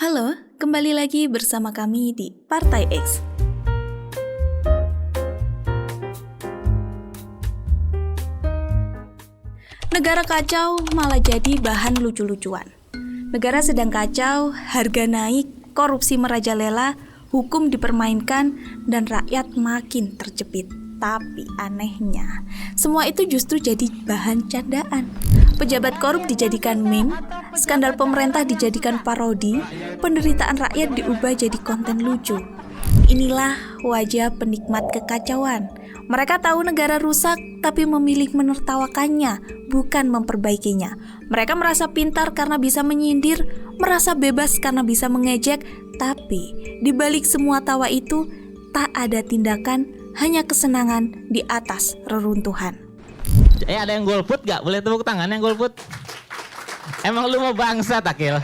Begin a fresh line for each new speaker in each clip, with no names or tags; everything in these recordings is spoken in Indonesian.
Halo, kembali lagi bersama kami di Partai X. Negara kacau malah jadi bahan lucu-lucuan. Negara sedang kacau, harga naik, korupsi merajalela, hukum dipermainkan, dan rakyat makin terjepit. Tapi anehnya, semua itu justru jadi bahan candaan. Pejabat korup dijadikan meme, skandal pemerintah dijadikan parodi, penderitaan rakyat diubah jadi konten lucu. Inilah wajah penikmat kekacauan. Mereka tahu negara rusak, tapi memilih menertawakannya, bukan memperbaikinya. Mereka merasa pintar karena bisa menyindir, merasa bebas karena bisa mengejek, tapi di balik semua tawa itu, tak ada tindakan, hanya kesenangan di atas reruntuhan.
Ada yang golput gak? Boleh tepuk tangan yang golput? Emang lu mau bangsa Takil?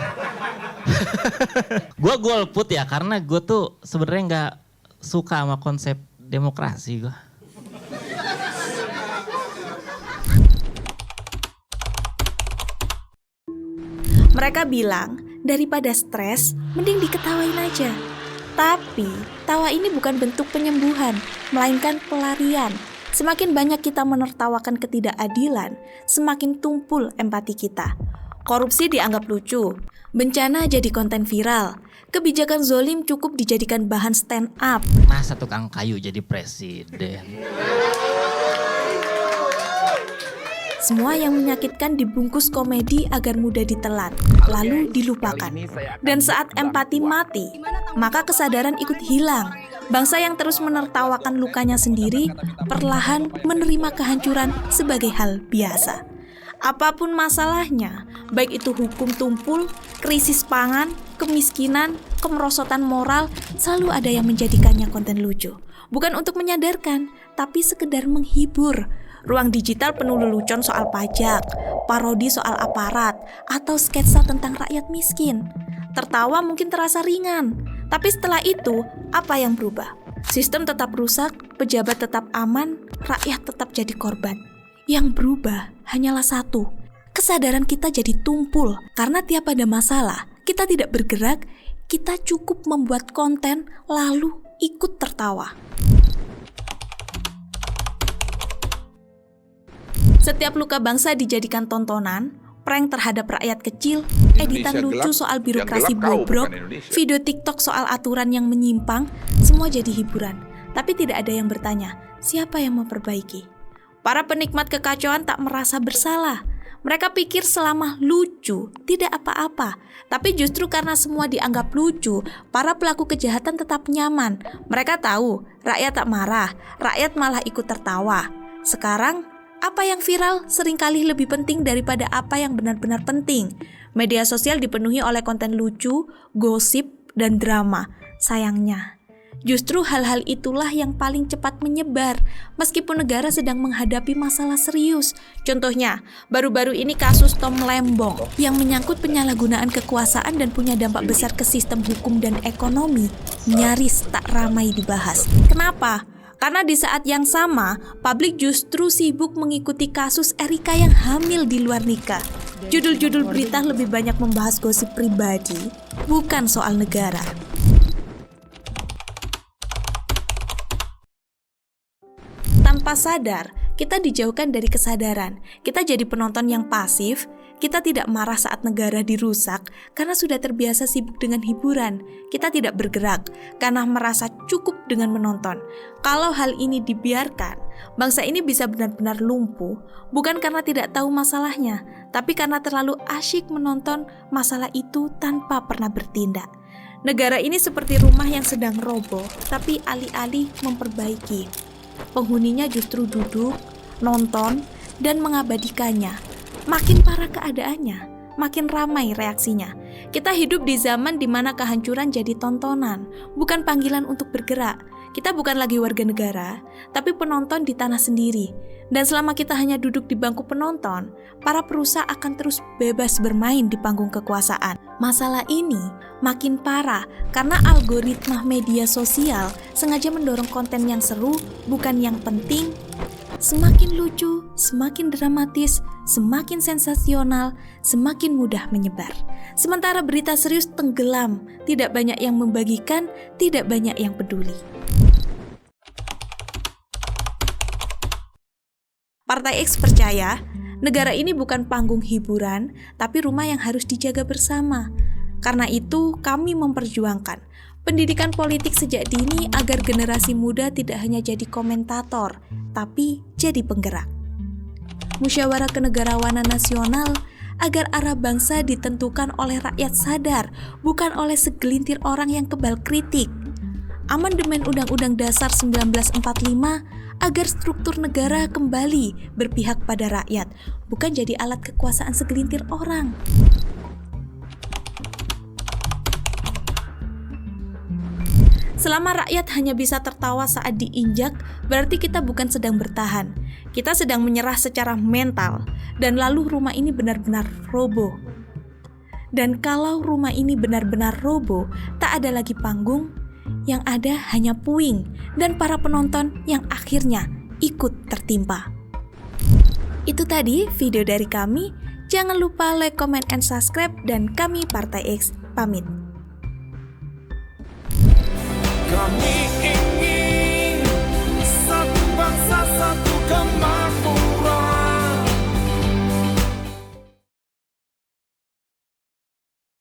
Gue golput ya karena gue tuh sebenarnya gak suka sama konsep demokrasi gue.
Mereka bilang, daripada stres, mending diketawain aja. Tapi, tawa ini bukan bentuk penyembuhan, melainkan pelarian. Semakin banyak kita menertawakan ketidakadilan, semakin tumpul empati kita. Korupsi dianggap lucu, bencana jadi konten viral, kebijakan zolim cukup dijadikan bahan stand up.
Masa tukang kayu jadi presiden?
Semua yang menyakitkan dibungkus komedi agar mudah ditelan, lalu dilupakan. Dan saat empati mati, maka kesadaran ikut hilang. Bangsa yang terus menertawakan lukanya sendiri, perlahan menerima kehancuran sebagai hal biasa. Apapun masalahnya, baik itu hukum tumpul, krisis pangan, kemiskinan, kemerosotan moral, selalu ada yang menjadikannya konten lucu. Bukan untuk menyadarkan, tapi sekedar menghibur. Ruang digital penuh lelucon soal pajak, parodi soal aparat, atau sketsa tentang rakyat miskin. Tertawa mungkin terasa ringan, tapi setelah itu, apa yang berubah? Sistem tetap rusak, pejabat tetap aman, rakyat tetap jadi korban. Yang berubah hanyalah satu, kesadaran kita jadi tumpul. Karena tiap ada masalah, kita tidak bergerak, kita cukup membuat konten lalu ikut tertawa. Setiap luka bangsa dijadikan tontonan, prank terhadap rakyat kecil, editan lucu soal birokrasi bobrok, video TikTok soal aturan yang menyimpang, semua jadi hiburan. Tapi tidak ada yang bertanya, siapa yang memperbaiki? Para penikmat kekacauan tak merasa bersalah. Mereka pikir selama lucu, tidak apa-apa. Tapi justru karena semua dianggap lucu, para pelaku kejahatan tetap nyaman. Mereka tahu, rakyat tak marah, rakyat malah ikut tertawa. Sekarang, apa yang viral seringkali lebih penting daripada apa yang benar-benar penting. Media sosial dipenuhi oleh konten lucu, gosip, dan drama. Sayangnya, justru hal-hal itulah yang paling cepat menyebar, meskipun negara sedang menghadapi masalah serius. Contohnya, baru-baru ini kasus Tom Lembong yang menyangkut penyalahgunaan kekuasaan dan punya dampak besar ke sistem hukum dan ekonomi, nyaris tak ramai dibahas. Kenapa? Karena di saat yang sama, publik justru sibuk mengikuti kasus Erika yang hamil di luar nikah. Judul-judul berita lebih banyak membahas gosip pribadi, bukan soal negara. Tanpa sadar, kita dijauhkan dari kesadaran. Kita jadi penonton yang pasif. Kita tidak marah saat negara dirusak karena sudah terbiasa sibuk dengan hiburan. Kita tidak bergerak karena merasa cukup dengan menonton. Kalau hal ini dibiarkan, bangsa ini bisa benar-benar lumpuh, bukan karena tidak tahu masalahnya, tapi karena terlalu asyik menonton masalah itu tanpa pernah bertindak. Negara ini seperti rumah yang sedang roboh, tapi alih-alih memperbaiki, penghuninya justru duduk, nonton, dan mengabadikannya. Makin parah keadaannya, makin ramai reaksinya. Kita hidup di zaman di mana kehancuran jadi tontonan, bukan panggilan untuk bergerak. Kita bukan lagi warga negara, tapi penonton di tanah sendiri. Dan selama kita hanya duduk di bangku penonton, para perusahaan akan terus bebas bermain di panggung kekuasaan. Masalah ini makin parah karena algoritma media sosial sengaja mendorong konten yang seru, bukan yang penting, Semakin lucu, semakin dramatis, semakin sensasional, semakin mudah menyebar. Sementara berita serius tenggelam, tidak banyak yang membagikan, tidak banyak yang peduli. Partai X percaya, negara ini bukan panggung hiburan, tapi rumah yang harus dijaga bersama. Karena itu, kami memperjuangkan pendidikan politik sejak dini agar generasi muda tidak hanya jadi komentator, tapi jadi penggerak. Musyawarah kenegarawanan nasional agar arah bangsa ditentukan oleh rakyat sadar, bukan oleh segelintir orang yang kebal kritik. Amandemen Undang-Undang Dasar 1945 agar struktur negara kembali berpihak pada rakyat, bukan jadi alat kekuasaan segelintir orang. Selama rakyat hanya bisa tertawa saat diinjak, berarti kita bukan sedang bertahan. Kita sedang menyerah secara mental, dan lalu rumah ini benar-benar roboh. Dan kalau rumah ini benar-benar roboh, tak ada lagi panggung, yang ada hanya puing dan para penonton yang akhirnya ikut tertimpa. Itu tadi video dari kami. Jangan lupa like, comment, and subscribe, dan kami Partai X pamit.
Kami